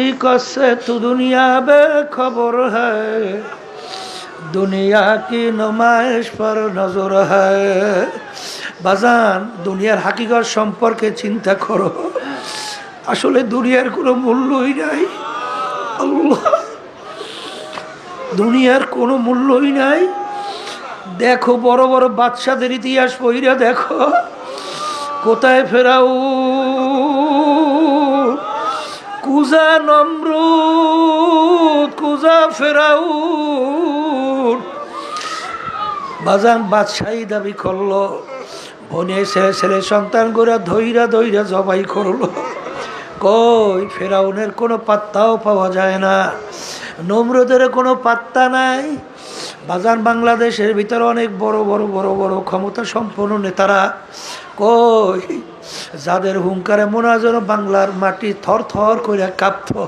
से तू दुनिया बेखबर है, दुनिया की नुमाइश पर नजर है। বাজান দুনিয়ার হাকিকত সম্পর্কে চিন্তা করো, আসলে দুনিয়ার কোনো মূল্যই নাই। আল্লাহ, দুনিয়ার কোনো মূল্যই নাই। দেখো বড় বড় বাদশাদের ইতিহাস পড়িয়া দেখো, কোথায় ফেরাউন, কুজা নমরুদ, কুজা ফেরাউন। বাজান বাদশাহী দাবি করলো, বনে ছেলে ছেলে সন্তান গোরা ধৈরা ধৈরা জবাই করলো। কই ফেরাউনের কোনো পাত্তাও পাওয়া যায় না, নমরুদের কোনো পাত্তা নাই। বাজান বাংলাদেশের ভিতরে অনেক বড় বড় বড় বড় ক্ষমতা সম্পন্ন নেতারা কই, যাদের হুঙ্কারে মনে হয় যেন বাংলার মাটি থর থর করে কাঁপত।